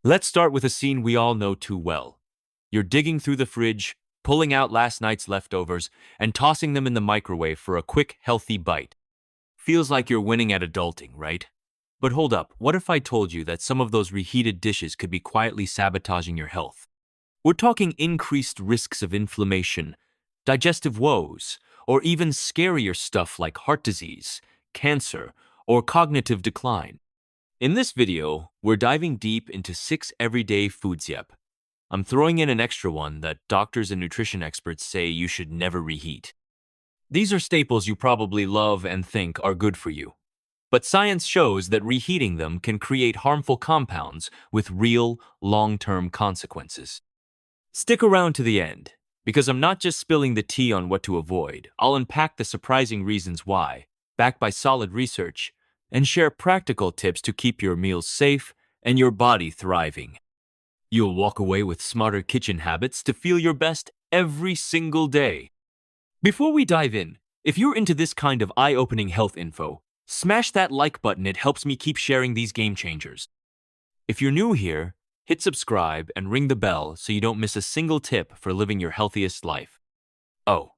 Let's start with a scene we all know too well. You're digging through the fridge, pulling out last night's leftovers, and tossing them in the microwave for a quick, healthy bite. Feels like you're winning at adulting, right? But hold up, what if I told you that some of those reheated dishes could be quietly sabotaging your health? We're talking increased risks of inflammation, digestive woes, or even scarier stuff like heart disease, cancer, or cognitive decline. In this video, we're diving deep into 6 everyday foods. Yep, I'm throwing in an extra one that doctors and nutrition experts say you should never reheat. These are staples you probably love and think are good for you. But science shows that reheating them can create harmful compounds with real, long-term consequences. Stick around to the end, because I'm not just spilling the tea on what to avoid. I'll unpack the surprising reasons why, backed by solid research, and share practical tips to keep your meals safe and your body thriving. You'll walk away with smarter kitchen habits to feel your best every single day. Before we dive in, if you're into this kind of eye-opening health info, smash that like button. It helps me keep sharing these game changers. If you're new here, hit subscribe and ring the bell so you don't miss a single tip for living your healthiest life. Oh,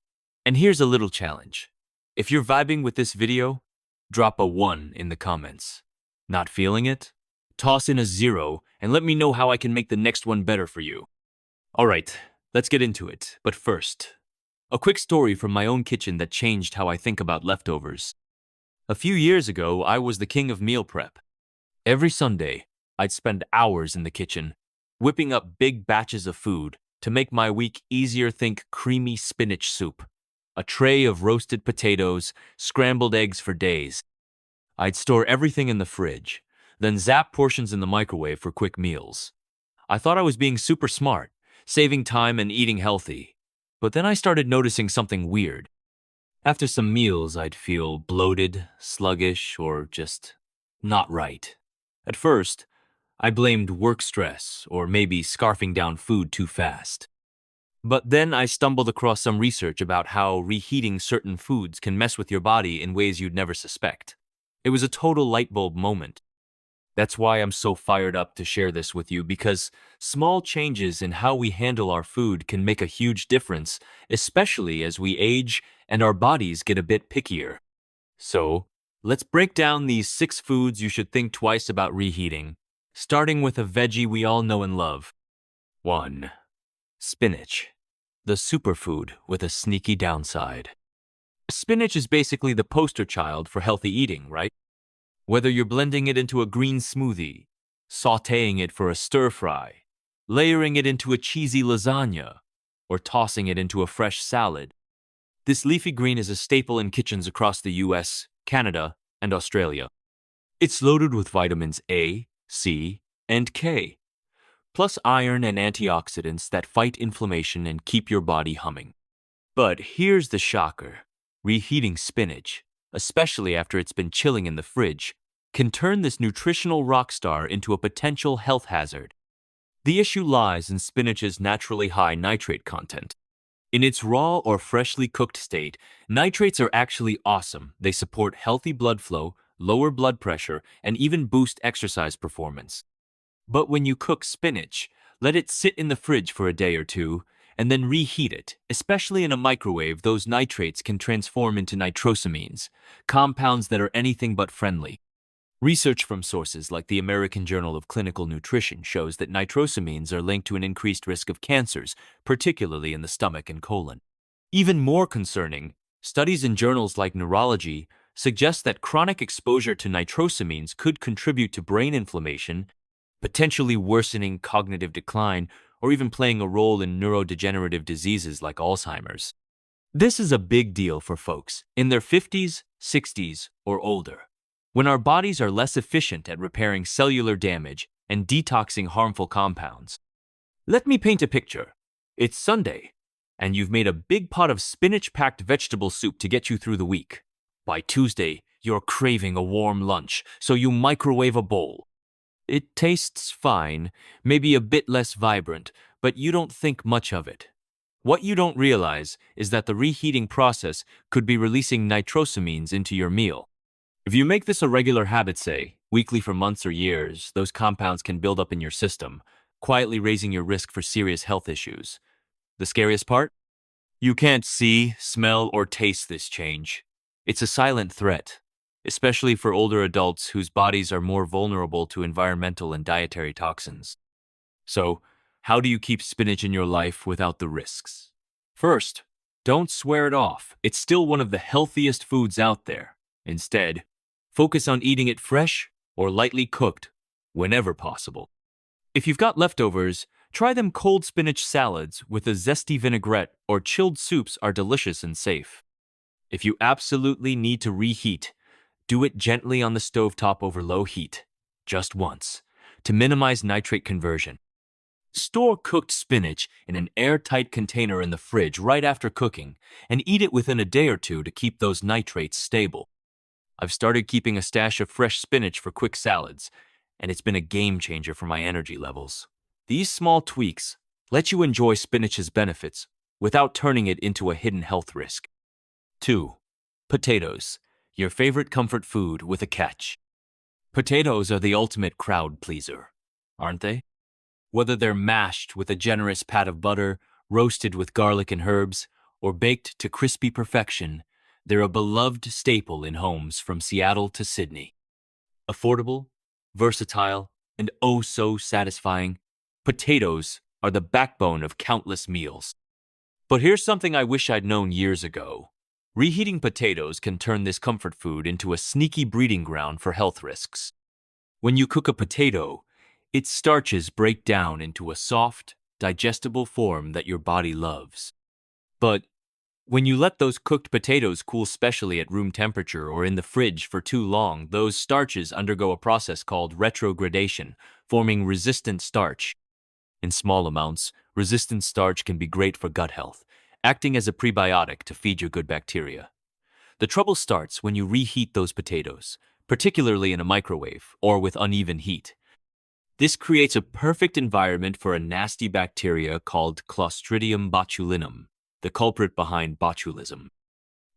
and here's a little challenge. If you're vibing with this video, drop a 1 in the comments. Not feeling it? Toss in a 0 and let me know how I can make the next one better for you. Alright, let's get into it. But first, a quick story from my own kitchen that changed how I think about leftovers. A few years ago, I was the king of meal prep. Every Sunday, I'd spend hours in the kitchen, whipping up big batches of food to make my week easier. Think creamy spinach soup, a tray of roasted potatoes, scrambled eggs for days. I'd store everything in the fridge, then zap portions in the microwave for quick meals. I thought I was being super smart, saving time and eating healthy. But then I started noticing something weird. After some meals, I'd feel bloated, sluggish, or just not right. At first, I blamed work stress or maybe scarfing down food too fast. But then I stumbled across some research about how reheating certain foods can mess with your body in ways you'd never suspect. It was a total light bulb moment. That's why I'm so fired up to share this with you, because small changes in how we handle our food can make a huge difference, especially as we age and our bodies get a bit pickier. So, let's break down these 6 foods you should think twice about reheating, starting with a veggie we all know and love. 1. Spinach, the superfood with a sneaky downside. Spinach is basically the poster child for healthy eating, right? Whether you're blending it into a green smoothie, sautéing it for a stir-fry, layering it into a cheesy lasagna, or tossing it into a fresh salad, this leafy green is a staple in kitchens across the US, Canada, and Australia. It's loaded with vitamins A, C, and K, plus iron and antioxidants that fight inflammation and keep your body humming. But here's the shocker. Reheating spinach, especially after it's been chilling in the fridge, can turn this nutritional rock star into a potential health hazard. The issue lies in spinach's naturally high nitrate content. In its raw or freshly cooked state, nitrates are actually awesome. They support healthy blood flow, lower blood pressure, and even boost exercise performance. But when you cook spinach, let it sit in the fridge for a day or two, and then reheat it. Especially in a microwave, those nitrates can transform into nitrosamines, compounds that are anything but friendly. Research from sources like the American Journal of Clinical Nutrition shows that nitrosamines are linked to an increased risk of cancers, particularly in the stomach and colon. Even more concerning, studies in journals like Neurology suggest that chronic exposure to nitrosamines could contribute to brain inflammation, potentially worsening cognitive decline, or even playing a role in neurodegenerative diseases like Alzheimer's. This is a big deal for folks in their 50s, 60s, or older, when our bodies are less efficient at repairing cellular damage and detoxing harmful compounds. Let me paint a picture. It's Sunday, and you've made a big pot of spinach-packed vegetable soup to get you through the week. By Tuesday, you're craving a warm lunch, so you microwave a bowl. It tastes fine, maybe a bit less vibrant, but you don't think much of it. What you don't realize is that the reheating process could be releasing nitrosamines into your meal. If you make this a regular habit, say, weekly for months or years, those compounds can build up in your system, quietly raising your risk for serious health issues. The scariest part? You can't see, smell, or taste this change. It's a silent threat, especially for older adults whose bodies are more vulnerable to environmental and dietary toxins. So, how do you keep spinach in your life without the risks? First, don't swear it off. It's still one of the healthiest foods out there. Instead, focus on eating it fresh or lightly cooked whenever possible. If you've got leftovers, try them. Cold spinach salads with a zesty vinaigrette or chilled soups are delicious and safe. If you absolutely need to reheat, do it gently on the stovetop over low heat, just once, to minimize nitrate conversion. Store cooked spinach in an airtight container in the fridge right after cooking and eat it within a day or two to keep those nitrates stable. I've started keeping a stash of fresh spinach for quick salads, and it's been a game changer for my energy levels. These small tweaks let you enjoy spinach's benefits without turning it into a hidden health risk. 2. Potatoes, your favorite comfort food with a catch. Potatoes are the ultimate crowd pleaser, aren't they? Whether they're mashed with a generous pat of butter, roasted with garlic and herbs, or baked to crispy perfection, they're a beloved staple in homes from Seattle to Sydney. Affordable, versatile, and oh so satisfying, potatoes are the backbone of countless meals. But here's something I wish I'd known years ago. Reheating potatoes can turn this comfort food into a sneaky breeding ground for health risks. When you cook a potato, its starches break down into a soft, digestible form that your body loves. But when you let those cooked potatoes cool, especially at room temperature or in the fridge for too long, those starches undergo a process called retrogradation, forming resistant starch. In small amounts, resistant starch can be great for gut health, acting as a prebiotic to feed your good bacteria. The trouble starts when you reheat those potatoes, particularly in a microwave or with uneven heat. This creates a perfect environment for a nasty bacteria called Clostridium botulinum, the culprit behind botulism.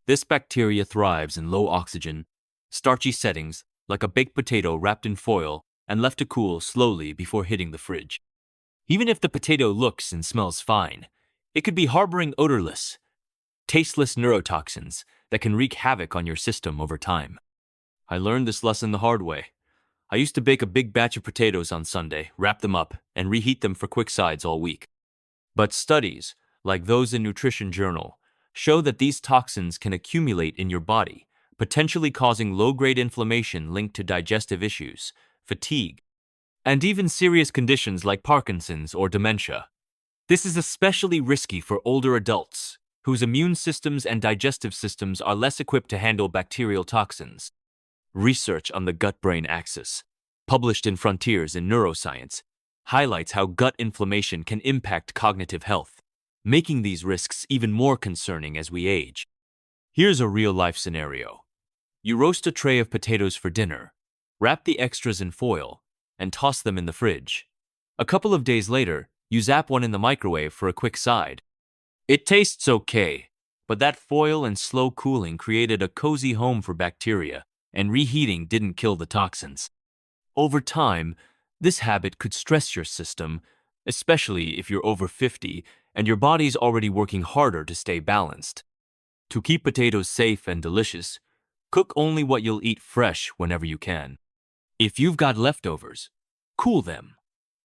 This bacteria thrives in low oxygen, starchy settings like a baked potato wrapped in foil and left to cool slowly before hitting the fridge. Even if the potato looks and smells fine, it could be harboring odorless, tasteless neurotoxins that can wreak havoc on your system over time. I learned this lesson the hard way. I used to bake a big batch of potatoes on Sunday, wrap them up, and reheat them for quick sides all week. But studies, like those in Nutrition Journal, show that these toxins can accumulate in your body, potentially causing low-grade inflammation linked to digestive issues, fatigue, and even serious conditions like Parkinson's or dementia. This is especially risky for older adults, whose immune systems and digestive systems are less equipped to handle bacterial toxins. Research on the gut-brain axis, published in Frontiers in Neuroscience, highlights how gut inflammation can impact cognitive health, making these risks even more concerning as we age. Here's a real-life scenario. You roast a tray of potatoes for dinner, wrap the extras in foil, and toss them in the fridge. A couple of days later, you zap one in the microwave for a quick side. It tastes okay, but that foil and slow cooling created a cozy home for bacteria, and reheating didn't kill the toxins. Over time, this habit could stress your system, especially if you're over 50 and your body's already working harder to stay balanced. To keep potatoes safe and delicious, cook only what you'll eat fresh whenever you can. If you've got leftovers, cool them.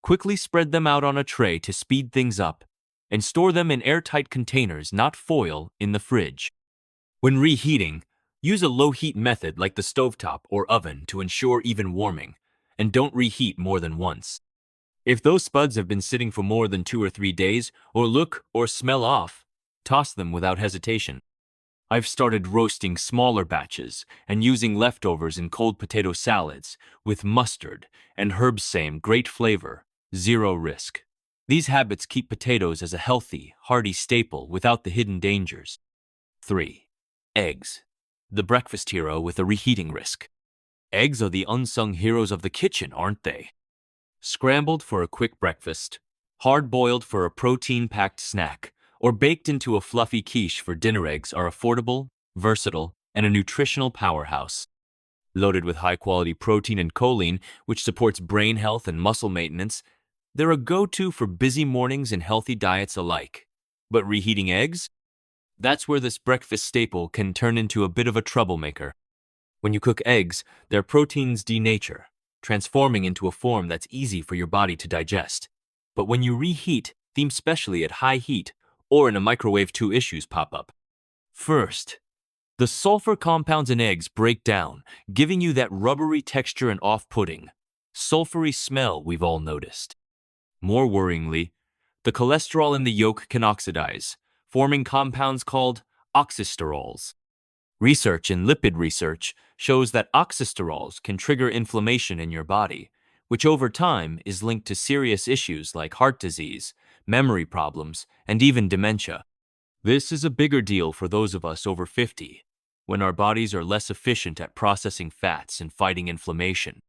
Quickly spread them out on a tray to speed things up, and store them in airtight containers, not foil, in the fridge. When reheating, use a low-heat method like the stovetop or oven to ensure even warming, and don't reheat more than once. If those spuds have been sitting for more than 2 or 3 days, or look or smell off, toss them without hesitation. I've started roasting smaller batches and using leftovers in cold potato salads with mustard and herbs. Same great flavor, zero risk. These habits keep potatoes as a healthy, hearty staple without the hidden dangers. 3. Eggs, the breakfast hero with a reheating risk. Eggs are the unsung heroes of the kitchen, aren't they? Scrambled for a quick breakfast, hard-boiled for a protein-packed snack, or baked into a fluffy quiche for dinner, eggs are affordable, versatile, and a nutritional powerhouse. Loaded with high-quality protein and choline, which supports brain health and muscle maintenance, they're a go-to for busy mornings and healthy diets alike. But reheating eggs? That's where this breakfast staple can turn into a bit of a troublemaker. When you cook eggs, their proteins denature, transforming into a form that's easy for your body to digest. But when you reheat, themed specially at high heat, or in a microwave, two issues pop up. First, the sulfur compounds in eggs break down, giving you that rubbery texture and off-putting, sulfury smell we've all noticed. More worryingly, the cholesterol in the yolk can oxidize, forming compounds called oxysterols. Research in lipid research shows that oxysterols can trigger inflammation in your body, which over time is linked to serious issues like heart disease, memory problems, and even dementia. This is a bigger deal for those of us over 50, when our bodies are less efficient at processing fats and fighting inflammation.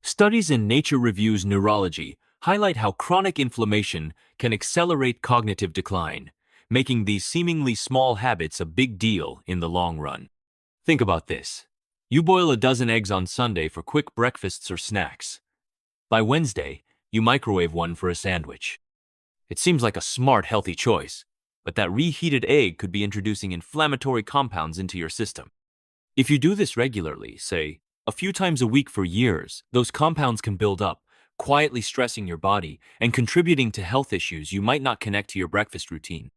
Studies in Nature Reviews Neurology highlight how chronic inflammation can accelerate cognitive decline, making these seemingly small habits a big deal in the long run. Think about this. You boil a dozen eggs on Sunday for quick breakfasts or snacks. By Wednesday, you microwave one for a sandwich. It seems like a smart, healthy choice, but that reheated egg could be introducing inflammatory compounds into your system. If you do this regularly, say, a few times a week for years, those compounds can build up, quietly stressing your body and contributing to health issues you might not connect to your breakfast routine.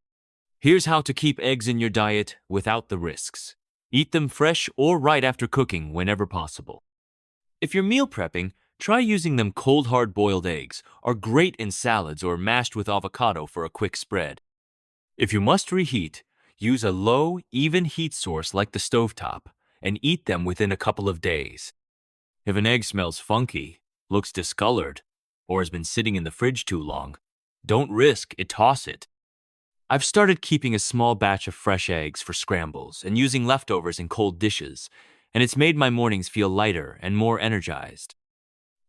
Here's how to keep eggs in your diet without the risks. Eat them fresh or right after cooking whenever possible. If you're meal prepping, try using them cold hard-boiled eggs are great in salads or mashed with avocado for a quick spread. If you must reheat, use a low, even heat source like the stovetop and eat them within a couple of days. If an egg smells funky, looks discolored, or has been sitting in the fridge too long, don't risk it, toss it. I've started keeping a small batch of fresh eggs for scrambles and using leftovers in cold dishes, and it's made my mornings feel lighter and more energized.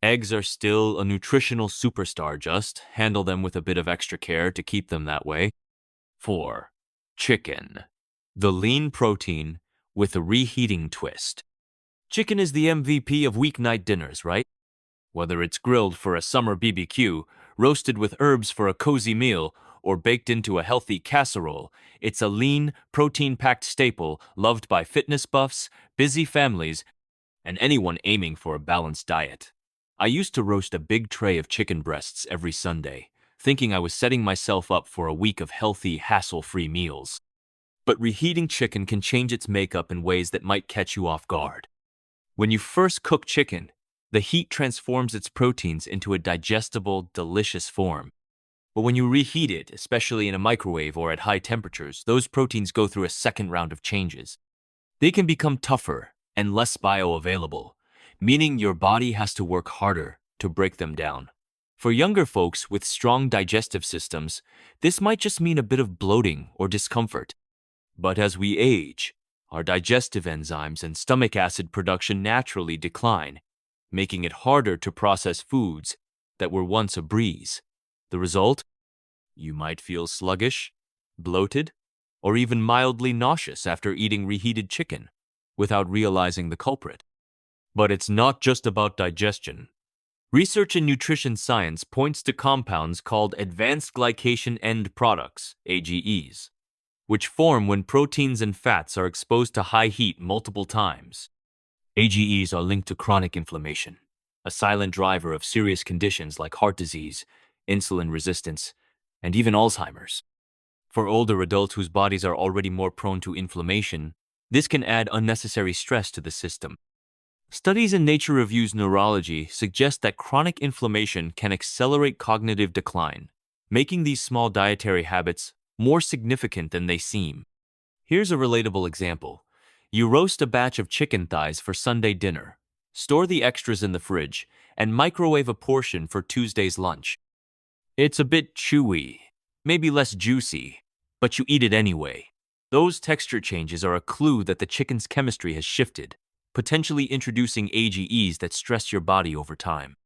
Eggs are still a nutritional superstar, just handle them with a bit of extra care to keep them that way. 4. Chicken. The lean protein with a reheating twist. Chicken is the MVP of weeknight dinners, right? Whether it's grilled for a summer BBQ, roasted with herbs for a cozy meal, or baked into a healthy casserole, it's a lean, protein-packed staple loved by fitness buffs, busy families, and anyone aiming for a balanced diet. I used to roast a big tray of chicken breasts every Sunday, thinking I was setting myself up for a week of healthy, hassle-free meals. But reheating chicken can change its makeup in ways that might catch you off guard. When you first cook chicken, the heat transforms its proteins into a digestible, delicious form. But when you reheat it, especially in a microwave or at high temperatures, those proteins go through a second round of changes. They can become tougher and less bioavailable, meaning your body has to work harder to break them down. For younger folks with strong digestive systems, this might just mean a bit of bloating or discomfort. But as we age, our digestive enzymes and stomach acid production naturally decline, making it harder to process foods that were once a breeze. The result? You might feel sluggish, bloated, or even mildly nauseous after eating reheated chicken, without realizing the culprit. But it's not just about digestion. Research in nutrition science points to compounds called advanced glycation end products, AGEs, which form when proteins and fats are exposed to high heat multiple times. AGEs are linked to chronic inflammation, a silent driver of serious conditions like heart disease, insulin resistance, and even Alzheimer's. For older adults whose bodies are already more prone to inflammation, this can add unnecessary stress to the system. Studies in Nature Reviews Neurology suggest that chronic inflammation can accelerate cognitive decline, making these small dietary habits more significant than they seem. Here's a relatable example. You roast a batch of chicken thighs for Sunday dinner, store the extras in the fridge, and microwave a portion for Tuesday's lunch. It's a bit chewy, maybe less juicy, but you eat it anyway. Those texture changes are a clue that the chicken's chemistry has shifted, potentially introducing AGEs that stress your body over time.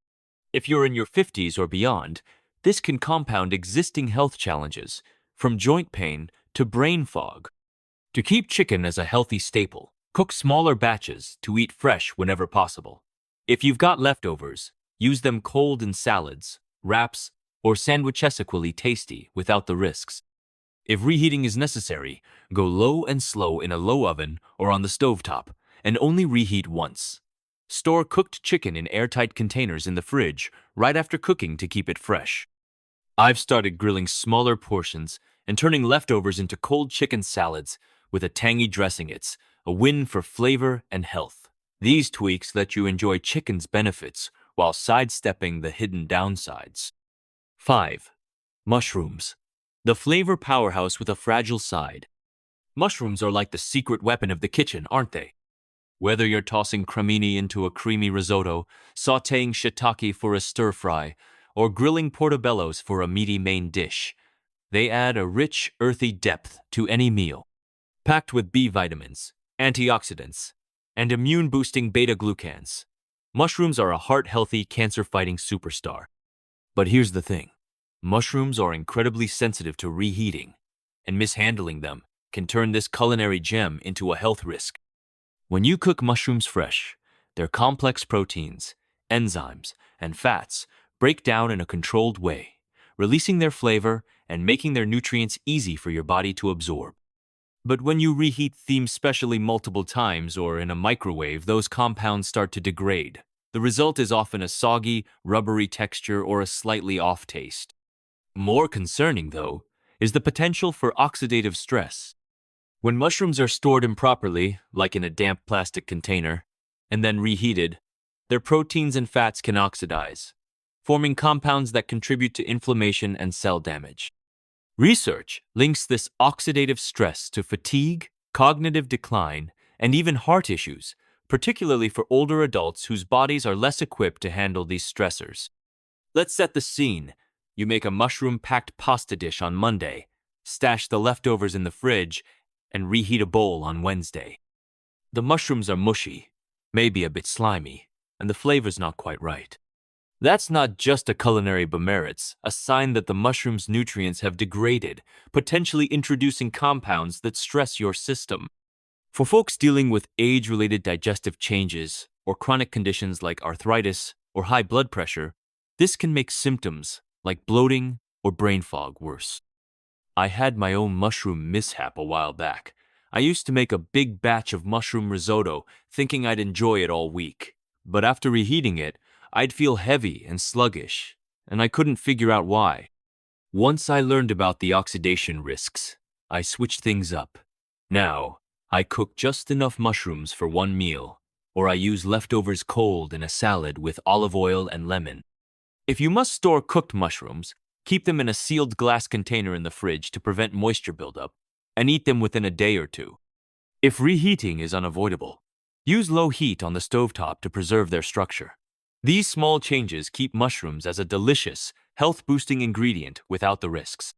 If you're in your 50s or beyond, this can compound existing health challenges, from joint pain to brain fog. To keep chicken as a healthy staple, Cook smaller batches to eat fresh whenever possible. If you've got leftovers, use them cold in salads, wraps, or sandwiches equally tasty without the risks. If reheating is necessary, go low and slow in a low oven or on the stovetop, and only reheat once. Store cooked chicken in airtight containers in the fridge right after cooking to keep it fresh. I've started grilling smaller portions and turning leftovers into cold chicken salads with a tangy dressing. It's a win for flavor and health. These tweaks let you enjoy chicken's benefits while sidestepping the hidden downsides. 5. Mushrooms. The flavor powerhouse with a fragile side. Mushrooms are like the secret weapon of the kitchen, aren't they? Whether you're tossing cremini into a creamy risotto, sautéing shiitake for a stir-fry, or grilling portobellos for a meaty main dish, they add a rich, earthy depth to any meal. Packed with B vitamins, antioxidants, and immune-boosting beta-glucans, mushrooms are a heart-healthy, cancer-fighting superstar. But here's the thing. Mushrooms are incredibly sensitive to reheating, and mishandling them can turn this culinary gem into a health risk. When you cook mushrooms fresh, their complex proteins, enzymes, and fats break down in a controlled way, releasing their flavor and making their nutrients easy for your body to absorb. But when you reheat them specially multiple times or in a microwave, those compounds start to degrade. The result is often a soggy, rubbery texture or a slightly off taste. More concerning, though, is the potential for oxidative stress. When mushrooms are stored improperly, like in a damp plastic container, and then reheated, their proteins and fats can oxidize, forming compounds that contribute to inflammation and cell damage. Research links this oxidative stress to fatigue, cognitive decline, and even heart issues, particularly for older adults whose bodies are less equipped to handle these stressors. Let's set the scene. You make a mushroom-packed pasta dish on Monday, stash the leftovers in the fridge, and reheat a bowl on Wednesday. The mushrooms are mushy, maybe a bit slimy, and the flavor's not quite right. That's not just a culinary demerits, a sign that the mushroom's nutrients have degraded, potentially introducing compounds that stress your system. For folks dealing with age-related digestive changes or chronic conditions like arthritis or high blood pressure, this can make symptoms like bloating or brain fog worse. I had my own mushroom mishap a while back. I used to make a big batch of mushroom risotto, thinking I'd enjoy it all week. But after reheating it, I'd feel heavy and sluggish, and I couldn't figure out why. Once I learned about the oxidation risks, I switched things up. Now, I cook just enough mushrooms for one meal, or I use leftovers cold in a salad with olive oil and lemon. If you must store cooked mushrooms, keep them in a sealed glass container in the fridge to prevent moisture buildup, and eat them within a day or two. If reheating is unavoidable, use low heat on the stovetop to preserve their structure. These small changes keep mushrooms as a delicious, health-boosting ingredient without the risks.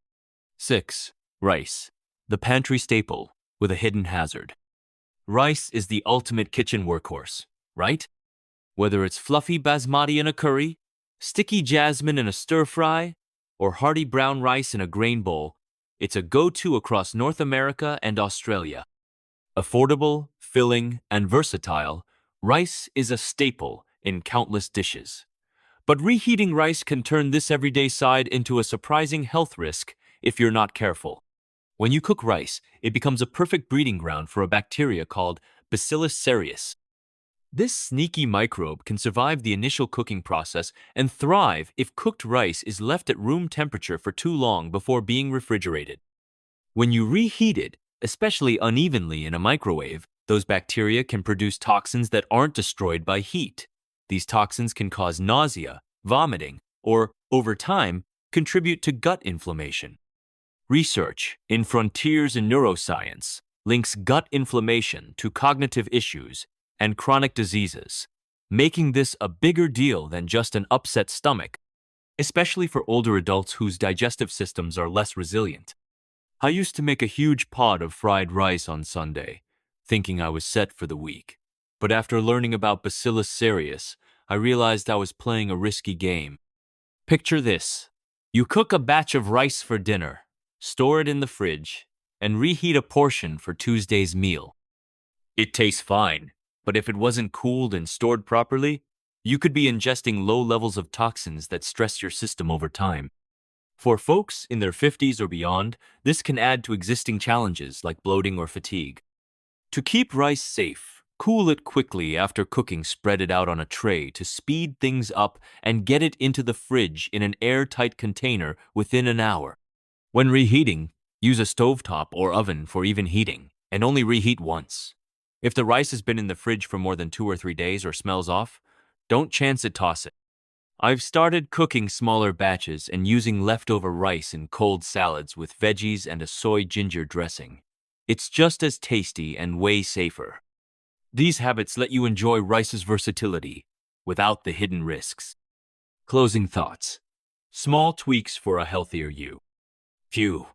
6. Rice, the pantry staple with a hidden hazard. Rice is the ultimate kitchen workhorse, right? Whether it's fluffy basmati in a curry, sticky jasmine in a stir-fry, or hearty brown rice in a grain bowl, it's a go-to across North America and Australia. Affordable, filling, and versatile, rice is a staple in countless dishes. But reheating rice can turn this everyday side into a surprising health risk if you're not careful. When you cook rice, it becomes a perfect breeding ground for a bacteria called Bacillus cereus. This sneaky microbe can survive the initial cooking process and thrive if cooked rice is left at room temperature for too long before being refrigerated. When you reheat it, especially unevenly in a microwave, those bacteria can produce toxins that aren't destroyed by heat. These toxins can cause nausea, vomiting, or, over time, contribute to gut inflammation. Research in Frontiers in Neuroscience links gut inflammation to cognitive issues and chronic diseases, making this a bigger deal than just an upset stomach, especially for older adults whose digestive systems are less resilient. I used to make a huge pot of fried rice on Sunday, thinking I was set for the week. But after learning about Bacillus cereus, I realized I was playing a risky game. Picture this. You cook a batch of rice for dinner, store it in the fridge, and reheat a portion for Tuesday's meal. It tastes fine, but if it wasn't cooled and stored properly, you could be ingesting low levels of toxins that stress your system over time. For folks in their 50s or beyond, this can add to existing challenges like bloating or fatigue. To keep rice safe, cool it quickly after cooking, spread it out on a tray to speed things up, and get it into the fridge in an airtight container within an hour. When reheating, use a stovetop or oven for even heating, and only reheat once. If the rice has been in the fridge for more than 2 or 3 days or smells off, don't chance it, toss it. I've started cooking smaller batches and using leftover rice in cold salads with veggies and a soy ginger dressing. It's just as tasty and way safer. These habits let you enjoy rice's versatility without the hidden risks. Closing thoughts. Small tweaks for a healthier you. Phew,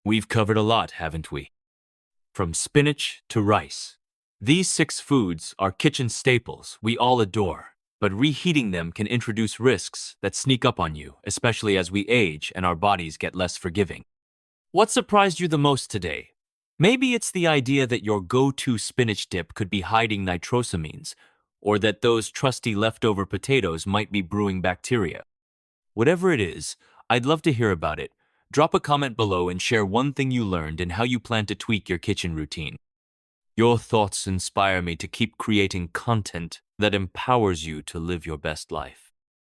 we've covered a lot, haven't we? From spinach to rice. These 6 foods are kitchen staples we all adore, but reheating them can introduce risks that sneak up on you, especially as we age and our bodies get less forgiving. What surprised you the most today? Maybe it's the idea that your go-to spinach dip could be hiding nitrosamines, or that those trusty leftover potatoes might be brewing bacteria. Whatever it is, I'd love to hear about it. Drop a comment below and share one thing you learned and how you plan to tweak your kitchen routine. Your thoughts inspire me to keep creating content that empowers you to live your best life.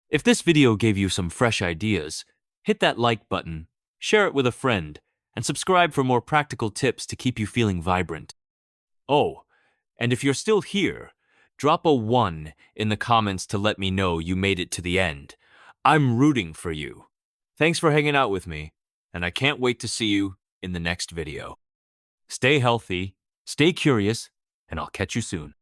If this video gave you some fresh ideas, hit that like button, share it with a friend, and subscribe for more practical tips to keep you feeling vibrant. Oh, and if you're still here, drop a 1 in the comments to let me know you made it to the end. I'm rooting for you. Thanks for hanging out with me, and I can't wait to see you in the next video. Stay healthy, stay curious, and I'll catch you soon.